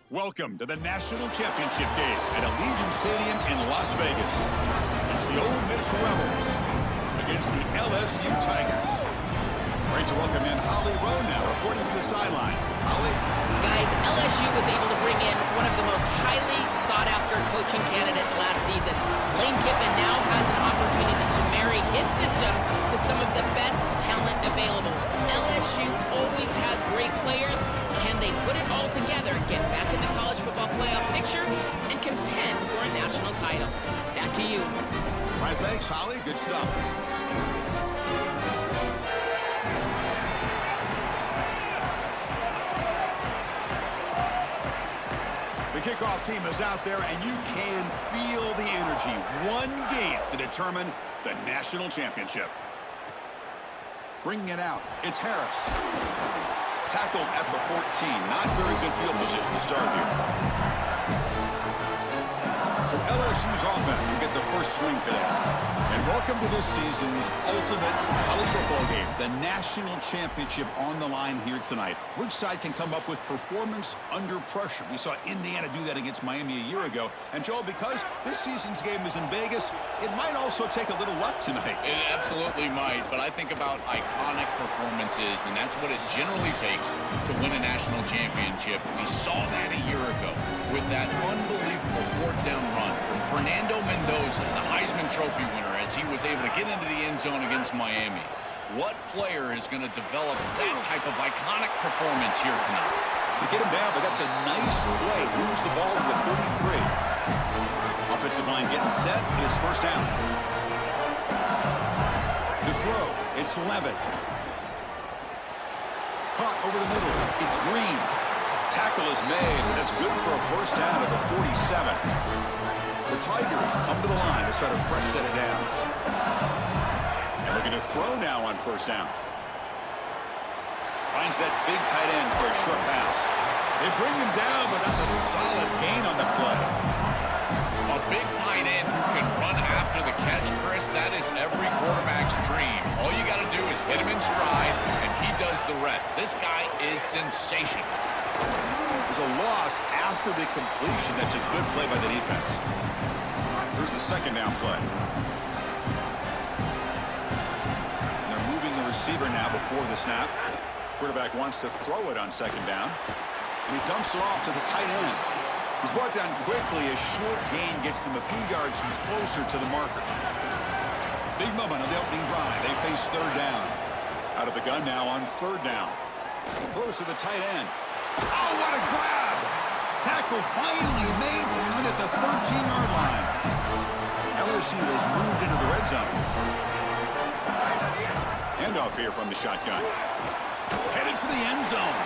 Welcome to the National Championship game at Allegiant Stadium in Las Vegas. It's the Ole Miss Rebels against the LSU Tigers. Great to welcome in Holly Rowe now, reporting from the sidelines. Holly? Guys, LSU was able to bring in one of the most highly sought-after coaching candidates last season. Lane Kiffin now has an opportunity to marry his system with some of the best talent available. LSU always has great players. Can they put it all together, get back in the college football playoff picture, and contend for a national title? Back to you. All right, thanks, Holly. Good stuff. The kickoff team is out there, and you can feel the energy. One game to determine the national championship. Bringing it out, it's Harris. Tackled at the 14. Not very good field position to start here. So LSU's offense will get the first swing today. And welcome to this season's ultimate college football game. The national championship on the line here tonight. Which side can come up with performance under pressure? We saw Indiana do that against Miami a year ago. And Joel, because this season's game is in Vegas, it might also take a little luck tonight. It absolutely might, but I think about iconic performances, and that's what it generally takes to win a national championship. We saw that a year ago with that unbelievable fourth down run from Fernando Mendoza, the Heisman Trophy winner, as he was able to get into the end zone against Miami. What player is going to develop that type of iconic performance here tonight? They get him down, but that's a nice play. Moves the ball to the 33. Offensive line getting set. It's first down. To throw, it's Levitt. Caught over the middle. It's Green. Tackle is made. That's good for a first down at the 47. The Tigers come to the line to start a fresh set of downs. And looking to throw now on first down. Finds that big tight end for a short pass. They bring him down, but that's a solid gain on the play. A big tight end who can run after the catch, Chris, that is every quarterback's dream. All you got to do is hit him in stride, and he does the rest. This guy is sensational. There's a loss after the completion. That's a good play by the defense. Here's the second down play. They're moving the receiver now before the snap. Quarterback wants to throw it on second down. And he dumps it off to the tight end. He's brought down quickly. A short gain gets them a few yards closer to the marker. Big moment on the opening drive. They face third down. Out of the gun now on third down. Throws to the tight end. Oh, what a grab! Tackle finally made down at the 13-yard line. LSU has moved into the red zone. Handoff here from the shotgun. Headed for the end zone.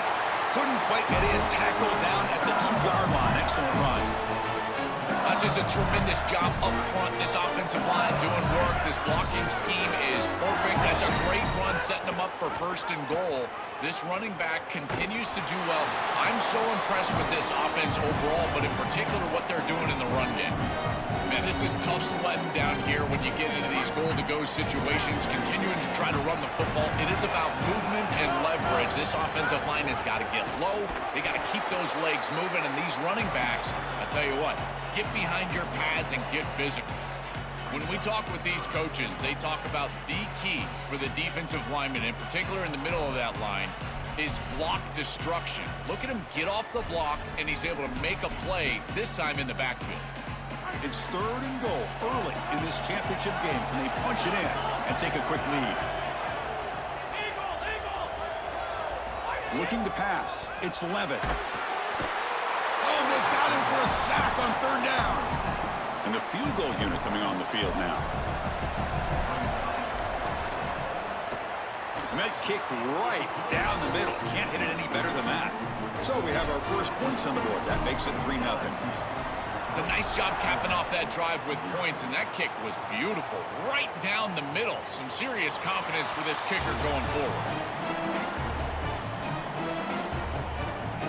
Couldn't quite get in. Tackled down at the 2-yard line. Excellent run. This is a tremendous job up front. This offensive line doing work. This blocking scheme is perfect. That's a great run, setting them up for first and goal. This running back continues to do well. I'm so impressed with this offense overall, but in particular what they're doing in the run game. Man, this is tough sledding down here when you get into these goal-to-go situations, continuing to try to run the football. It is about movement and leverage. This offensive line has got to get low. They got to keep those legs moving, and these running backs, I tell you what, get behind your pads and get physical. When we talk with these coaches, they talk about the key for the defensive lineman, in particular in the middle of that line, is block destruction. Look at him get off the block, and he's able to make a play, this time in the backfield. It's third and goal early in this championship game. Can they punch it in and take a quick lead? Looking to pass. It's Levitt. Oh, they've got him for a sack on third down. And the field goal unit coming on the field now. And that kick right down the middle. Can't hit it any better than that. So we have our first points on the board. That makes it 3-0. It's a nice job capping off that drive with points, and that kick was beautiful. Right down the middle. Some serious confidence for this kicker going forward.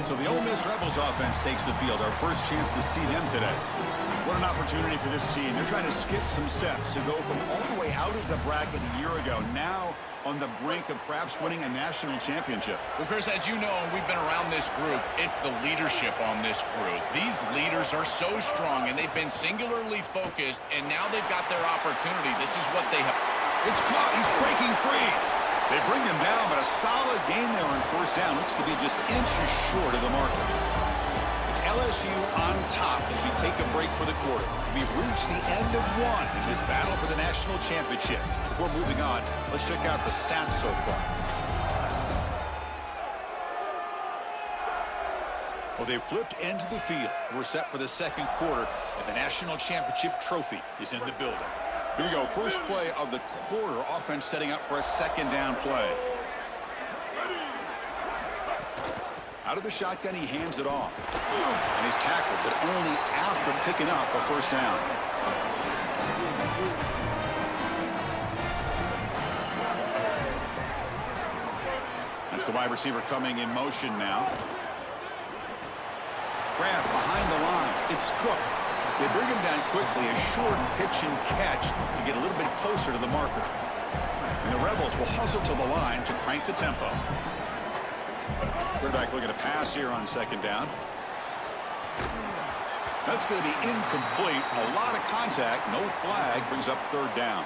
So the Ole Miss Rebels offense takes the field. Our first chance to see them today. What an opportunity for this team. They're trying to skip some steps to go from all the way out of the bracket a year ago. Now on the brink of perhaps winning a national championship. Well, Chris, as you know, and we've been around this group, it's the leadership on this group. These leaders are so strong, and they've been singularly focused, and now they've got their opportunity. This is what they have. It's caught. He's breaking free. They bring him down, but a solid gain there on first down. Looks to be just inches short of the marker. It's LSU on top as we take a break for the quarter. We've reached the end of one in this battle for the national championship. Before moving on, let's check out the stats so far. Well, they've flipped into the field. We're set for the second quarter, and the national championship trophy is in the building. Here we go. First play of the quarter. Offense setting up for a second down play. Out of the shotgun, he hands it off. And he's tackled, but only after picking up a first down. That's the wide receiver coming in motion now. Grab behind the line. It's Cook. They bring him down quickly. A short pitch and catch to get a little bit closer to the marker. And the Rebels will hustle to the line to crank the tempo. Quarterback looking to pass here on second down. That's going to be incomplete. A lot of contact. No flag. Brings up third down.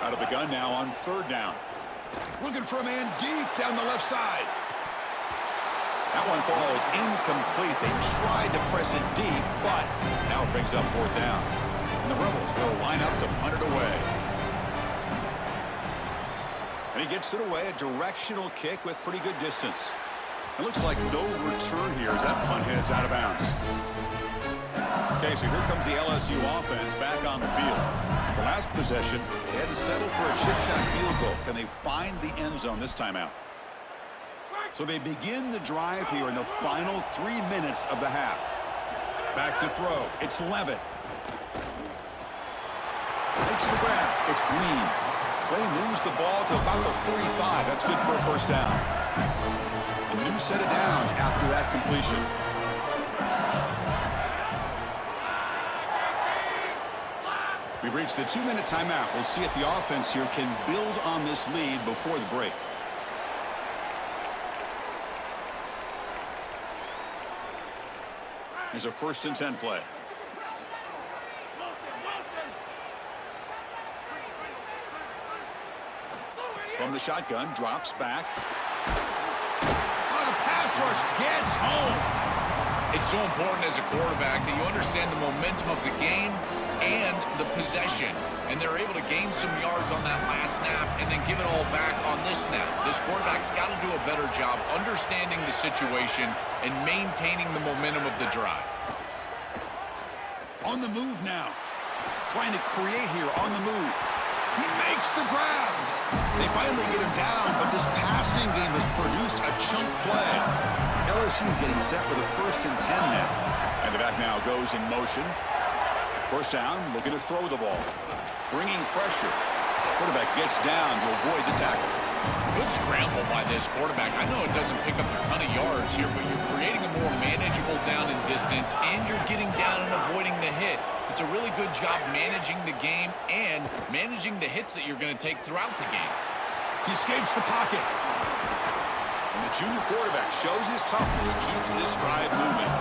Out of the gun now on third down. Looking for a man deep down the left side. That one falls incomplete. They tried to press it deep, but now it brings up fourth down. And the Rebels will line up to punt it away. And he gets it away, a directional kick with pretty good distance. It looks like no return here as that punt heads out of bounds. Okay, so here comes the LSU offense back on the field. The last possession, they had to settle for a chip shot field goal. Can they find the end zone this time out? So they begin the drive here in the final 3 minutes of the half. Back to throw. It's Levitt. Makes the grab. It's Green. Clay moves the ball to about the 45. That's good for a first down. A new set of downs after that completion. We've reached the 2-minute timeout. We'll see if the offense here can build on this lead before the break. Here's a 1st and 10 play. From the shotgun, drops back. On a pass rush, gets home. It's so important as a quarterback that you understand the momentum of the game and the possession. And they're able to gain some yards on that last snap and then give it all back on this snap. This quarterback's got to do a better job understanding the situation and maintaining the momentum of the drive. On the move now. Trying to create here on the move. He makes the grab. They finally get him down, but this passing game has produced a chunk play. LSU getting set with a 1st and 10 now. And the back now goes in motion. First down, looking to throw the ball. Bringing pressure. Quarterback gets down to avoid the tackle. Good scramble by this quarterback. I know it doesn't pick up a ton of yards here, but you're creating a more manageable down and distance, and you're getting down and avoiding the hit. It's a really good job managing the game and managing the hits that you're going to take throughout the game. He escapes the pocket. And the junior quarterback shows his toughness, keeps this drive moving.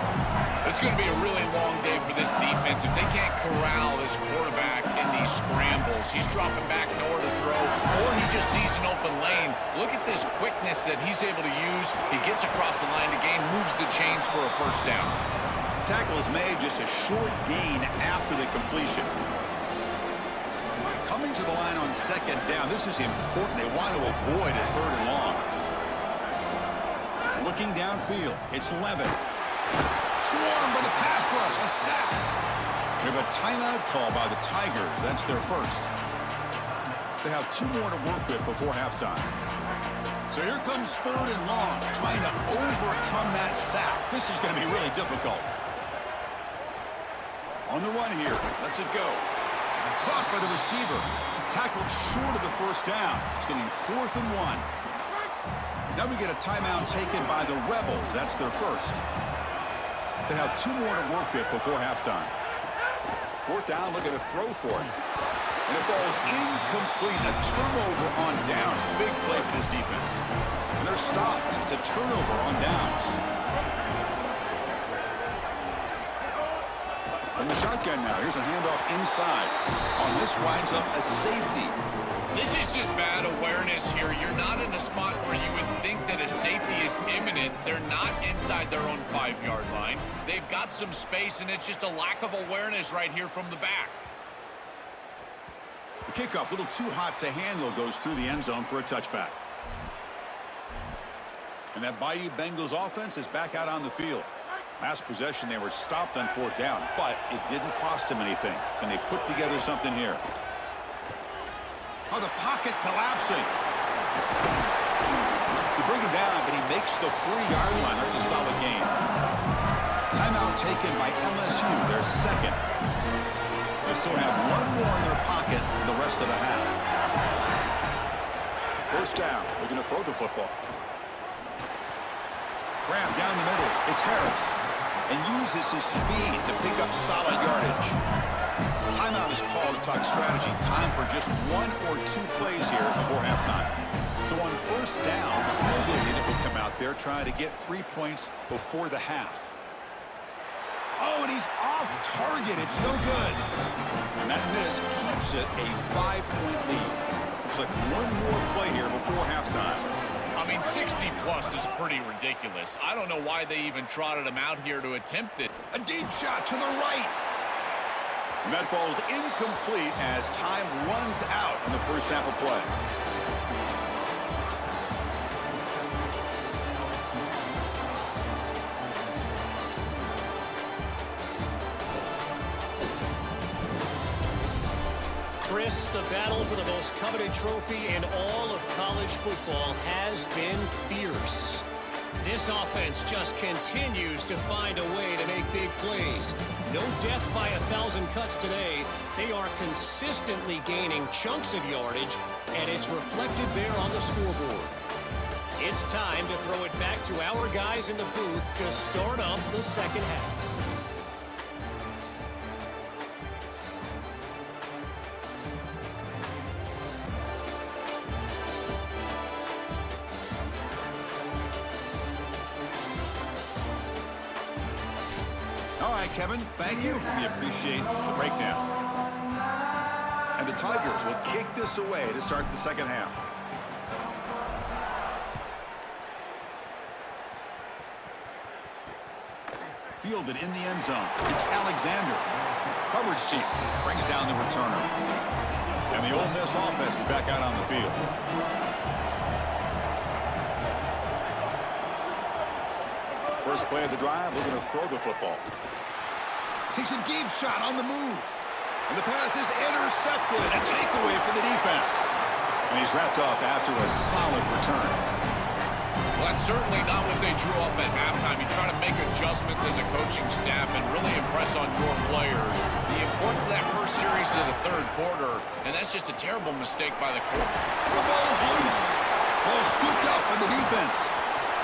It's going to be a really long day for this defense. If they can't corral this quarterback in these scrambles, he's dropping back nowhere to throw, or he just sees an open lane. Look at this quickness that he's able to use. He gets across the line of the game, moves the chains for a first down. Tackle is made, just a short gain after the completion. Coming to the line on second down, this is important. They want to avoid a 3rd and long. Looking downfield, it's Levitt. Swarmed by the pass rush, a sack. We have a timeout call by the Tigers. That's their first. They have 2 more to work with before halftime. So here comes 3rd and long, trying to overcome that sack. This is going to be really difficult. On the run here, lets it go. Caught by the receiver. Tackled short of the first down. It's getting 4th and 1. Now we get a timeout taken by the Rebels. That's their first. They have 2 more to work with before halftime. 4th down, look at a throw for it. And it falls incomplete. A turnover on downs. Big play for this defense. And they're stopped to turnover on downs. From the shotgun now, here's a handoff inside. On this winds up a safety. This is just bad awareness here. You're not in a spot where you would think that a safety is imminent. They're not inside their own 5-yard line. They've got some space, and it's just a lack of awareness right here from the back. The kickoff, a little too hot to handle, goes through the end zone for a touchback. And that Bayou Bengals offense is back out on the field. Last possession, they were stopped on 4th down, but it didn't cost them anything. Can they put together something here? Oh, the pocket collapsing. They bring him down, but he makes the 3-yard line. That's a solid gain. Timeout taken by LSU, their second. They still have 1 more in their pocket for the rest of the half. 1st down. They're going to throw the football. Graham down the middle. It's Harris. And uses his speed to pick up solid yardage. Timeout is called to talk strategy. Time for just 1 or 2 plays here before halftime. So on 1st down, the field goal unit will come out there trying to get 3 points before the half. Oh, and he's off target. It's no good. And that miss keeps it a 5-point lead. Looks like 1 more play here before halftime. I mean, 60-plus is pretty ridiculous. I don't know why they even trotted him out here to attempt it. A deep shot to the right. And that falls incomplete as time runs out in the 1st half of play. Chris, the battle for the most coveted trophy in all of college football has been fierce. This offense just continues to find a way to make big plays. No death by 1,000 cuts today. They are consistently gaining chunks of yardage, and it's reflected there on the scoreboard. It's time to throw it back to our guys in the booth to start up the second half. All right, Kevin, thank you. We appreciate the breakdown. And the Tigers will kick this away to start the second half. Fielded in the end zone. It's Alexander. Coverage team brings down the returner. And the Ole Miss offense is back out on the field. First play of the drive, we're going to throw the football. Takes a deep shot on the move. And the pass is intercepted. A takeaway for the defense. And he's wrapped up after a solid return. Well, that's certainly not what they drew up at halftime. You try to make adjustments as a coaching staff and really impress on your players. The importance of that first series of the 3rd quarter, and that's just a terrible mistake by the quarterback. The ball is loose. Ball scooped up by the defense.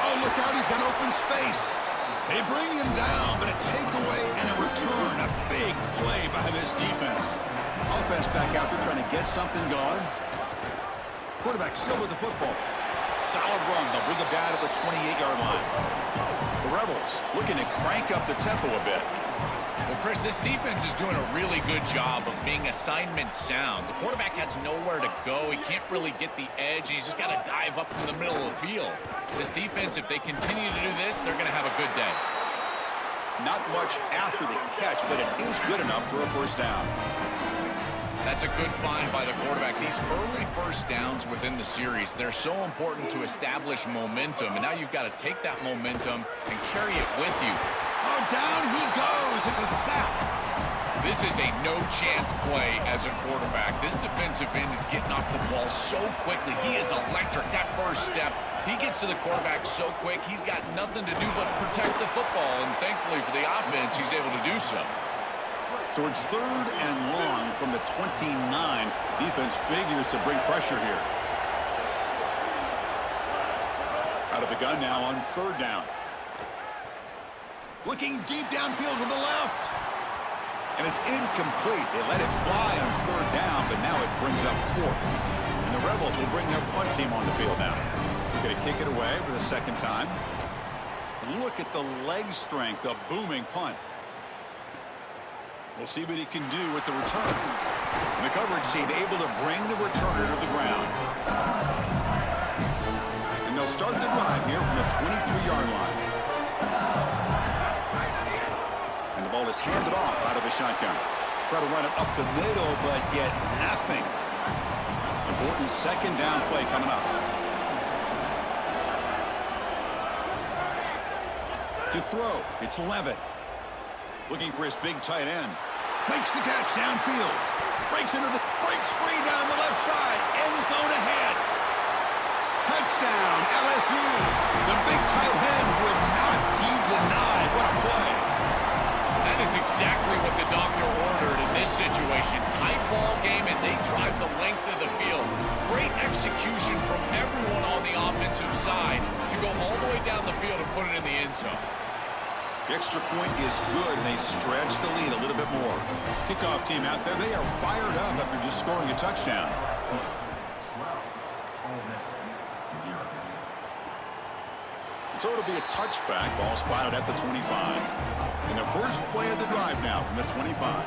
Oh, look out, he's got open space. They bring him down, but a takeaway and a return. A big play by this defense. Offense back out there trying to get something going. Quarterback still with the football. Solid run. They'll bring it down to the 28-yard line. The Rebels looking to crank up the tempo a bit. Well, Chris, this defense is doing a really good job of being assignment sound. The quarterback has nowhere to go. He can't really get the edge. He's just got to dive up in the middle of the field. This defense, if they continue to do this, they're going to have a good day. Not much after the catch, but it is good enough for a 1st down. That's a good find by the quarterback. These early 1st downs within the series, they're so important to establish momentum. And now you've got to take that momentum and carry it with you. Oh, down he goes. It's a sack. This is a no-chance play as a quarterback. This defensive end is getting off the ball so quickly. He is electric. That first step, he gets to the quarterback so quick, he's got nothing to do but protect the football. And thankfully for the offense, he's able to do so. So it's 3rd and long from the 29. Defense figures to bring pressure here. Out of the gun now on 3rd down. Looking deep downfield to the left. And it's incomplete. They let it fly on third down, but now it brings up fourth. And the Rebels will bring their punt team on the field now. They're going to kick it away for the second time. Look at the leg strength, a booming punt. We'll see what he can do with the return. And the coverage team able to bring the returner to the ground. And they'll start the drive here from the 23-yard line. And the ball is handed off out of the shotgun. Try to run it up the middle, but get nothing. Important second down play coming up. To throw, it's Levitt. Looking for his big tight end. Makes the catch downfield. Breaks free down the left side. End zone ahead. Touchdown, LSU. The big tight end would not be denied. What a play. That is exactly what the doctor ordered in this situation. Tight ball game, and they drive the length of the field. Great execution from everyone on the offensive side to go all the way down the field and put it in the end zone. The extra point is good, and they stretch the lead a little bit more. Kickoff team out there, they are fired up after just scoring a touchdown. So it'll be a touchback. Ball spotted at the 25. And the first play of the drive now from the 25.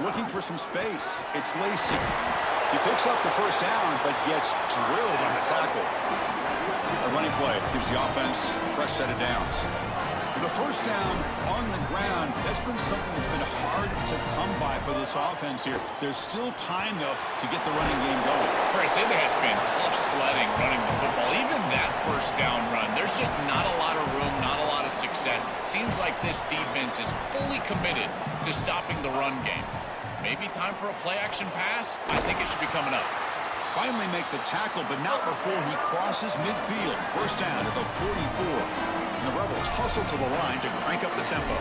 Looking for some space. It's Lacey. He picks up the first down, but gets drilled on the tackle. A running play gives the offense a fresh set of downs. With the first down on the ground, that's been something that's been hard to come by for this offense here. There's still time, though, to get the running game going. Chris, it has been tough sledding running the football. Even that first down run, there's just not a lot of room, not a lot of success. It seems like this defense is fully committed to stopping the run game. Maybe time for a play-action pass? I think it should be coming up. Finally make the tackle, but not before he crosses midfield. First down at the 44. And the Rebels hustle to the line to crank up the tempo.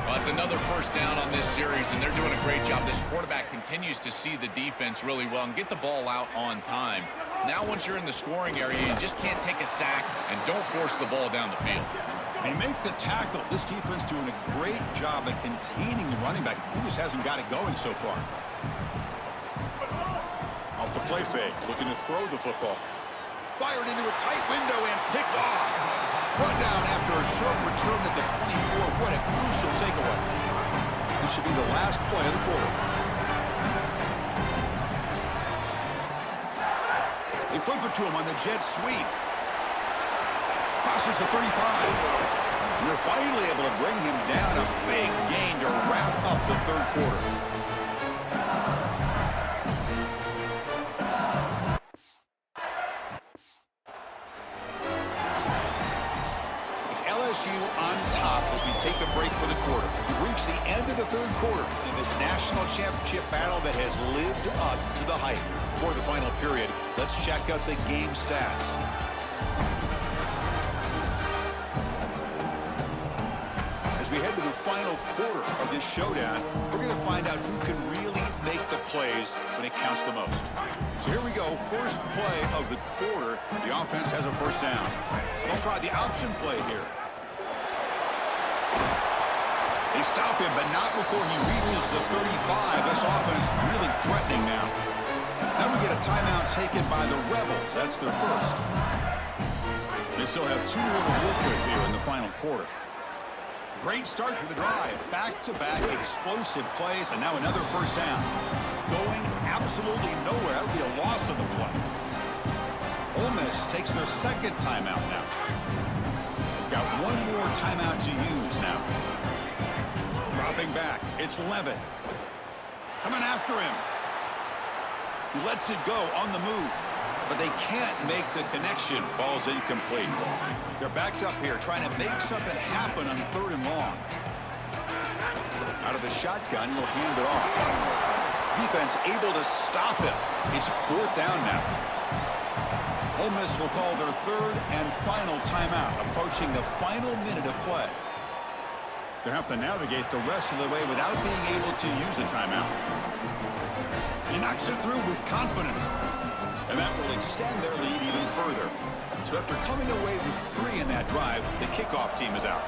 Well, it's another first down on this series, and they're doing a great job. This quarterback continues to see the defense really well and get the ball out on time. Now, once you're in the scoring area, you just can't take a sack and don't force the ball down the field. They make the tackle. This defense doing a great job at containing the running back. He just hasn't got it going so far. Off the play fake, looking to throw the football. Fired into a tight window and picked off. Brought down after a short return at the 24. What a crucial takeaway. This should be the last play of the quarter. They flip it to him on the jet sweep. Crosses the 35. And they're finally able to bring him down. A big gain to wrap up the third quarter. LSU on top as we take a break for the quarter. We've reached the end of the third quarter in this national championship battle that has lived up to the hype. For the final period, let's check out the game stats. As we head to the final quarter of this showdown, we're going to find out who can really make the plays when it counts the most. So here we go, first play of the quarter. The offense has a first down. They'll try the option play here. They stop him, but not before he reaches the 35. This offense really threatening now. Now we get a timeout taken by the Rebels. That's their first. They still have 2 more to work with here in the final quarter. Great start to the drive. Back-to-back explosive plays, and now another first down. Going absolutely nowhere. That would be a loss of the play. Ole Miss takes their second timeout now. They've got one more timeout to use now. Dropping back, it's Levitt. Coming after him. He lets it go on the move, but they can't make the connection. Ball's incomplete. They're backed up here, trying to make something happen on 3rd and long. Out of the shotgun, he'll hand it off. Defense able to stop him. It's 4th down now. Ole Miss will call their 3rd and final timeout, approaching the final minute of play. They'll have to navigate the rest of the way without being able to use a timeout. He knocks it through with confidence. And that will extend their lead even further. So after coming away with 3 in that drive, the kickoff team is out.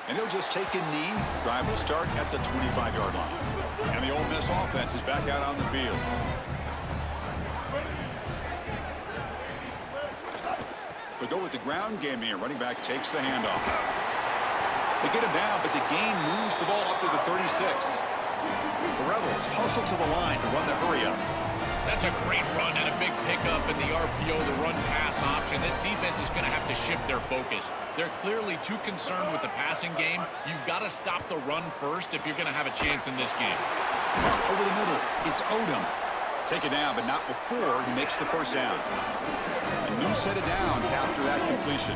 And he'll just take a knee. Drive will start at the 25-yard line. And the Ole Miss offense is back out on the field. They go with the ground game here. Running back takes the handoff. They get him down, but the gain moves the ball up to the 36. The Rebels hustle to the line to run the hurry-up. That's a great run and a big pickup in the RPO, the run-pass option. This defense is going to have to shift their focus. They're clearly too concerned with the passing game. You've got to stop the run first if you're going to have a chance in this game. Over the middle, it's Odom. Take it down, but not before he makes the first down. A new set of downs after that completion.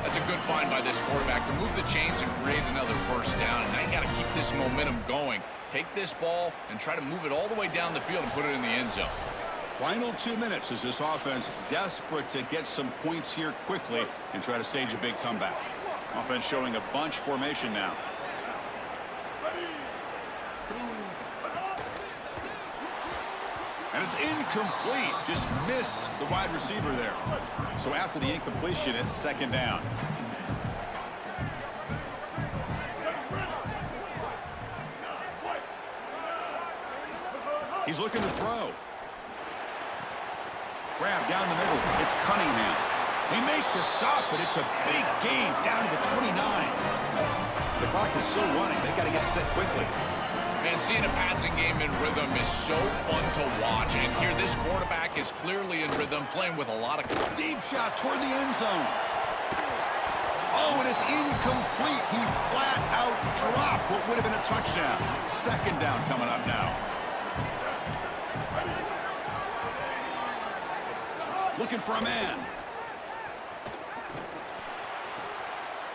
That's a good find by this quarterback to move the chains and create another first down. And now you got to keep this momentum going. Take this ball and try to move it all the way down the field and put it in the end zone. Final 2 minutes as this offense desperate to get some points here quickly and try to stage a big comeback. Offense showing a bunch formation now. And it's incomplete. Just missed the wide receiver there. So after the incompletion, it's second down. He's looking to throw. Grab down the middle. It's Cunningham. They make the stop, but it's a big gain down to the 29. The clock is still running. They got to get set quickly. Man, seeing a passing game in rhythm is so fun to watch. And here, this quarterback is clearly in rhythm, playing with a lot of... Deep shot toward the end zone. Oh, and it's incomplete. He flat out dropped what would have been a touchdown. Second down coming up now. Looking for a man.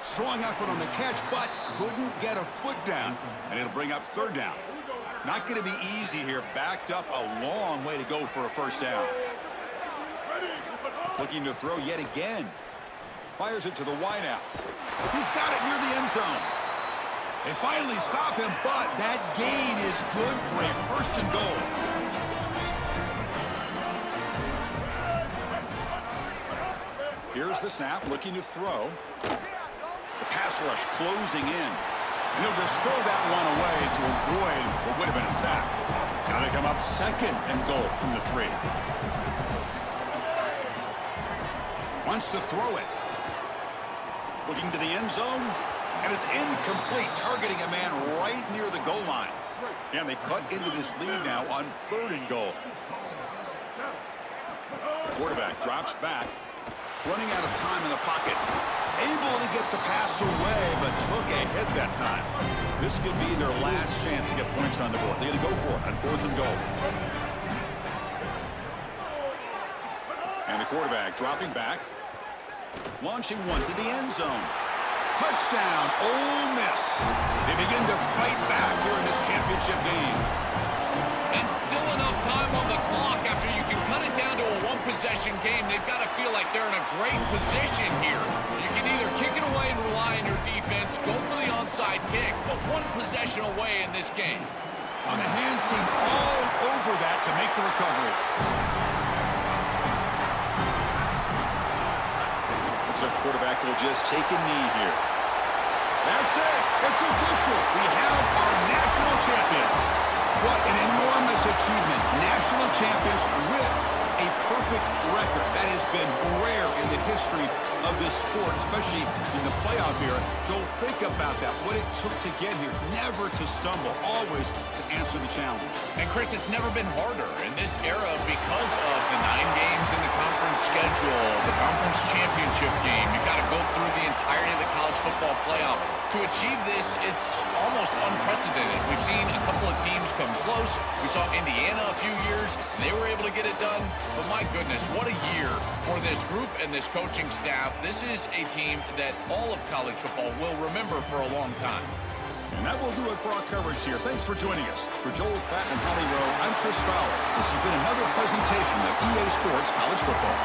Strong effort on the catch, but couldn't get a foot down, and it'll bring up third down. Not going to be easy here. Backed up a long way to go for a first down. Looking to throw yet again. Fires it to the wideout. He's got it near the end zone. They finally stop him, but that gain is good for a first and goal. Here's the snap, looking to throw. The pass rush closing in. And he'll just throw that one away to avoid what would have been a sack. Now they come up second and goal from the 3. Wants to throw it. Looking to the end zone. And it's incomplete, targeting a man right near the goal line. And they cut into this lead now on third and goal. Quarterback drops back. Running out of time in the pocket. Able to get the pass away, but took a hit that time. This could be their last chance to get points on the board. They're going to go for it on fourth and goal. And the quarterback dropping back. Launching one to the end zone. Touchdown, Ole Miss. They begin to fight back here in this championship game. And still enough time on the clock after you can cut it down to a one-possession game. They've got to feel like they're in a great position here. You can either kick it away and rely on your defense, go for the onside kick, but one possession away in this game. On the hands team all over that to make the recovery. Looks like the quarterback will just take a knee here. That's it. It's official. We have our national champions. What an enormous achievement. National champions with a perfect record. That has been rare in the history of this sport, especially in the playoff era. Joel, think about that. What it took to get here. Never to stumble. Always to answer the challenge. And, Chris, it's never been harder in this era because of the 9 games in the conference schedule, the conference championship game. You've got to go through the entirety of the college football playoff. To achieve this, it's almost unprecedented. We've seen a couple of teams come close. We saw Indiana a few years. They were able to get it done. But my goodness, what a year for this group and this coaching staff. This is a team that all of college football will remember for a long time. And that will do it for our coverage here. Thanks for joining us. For Joel Klatt and Holly Rowe, I'm Chris Fowler. This has been another presentation of EA Sports College Football.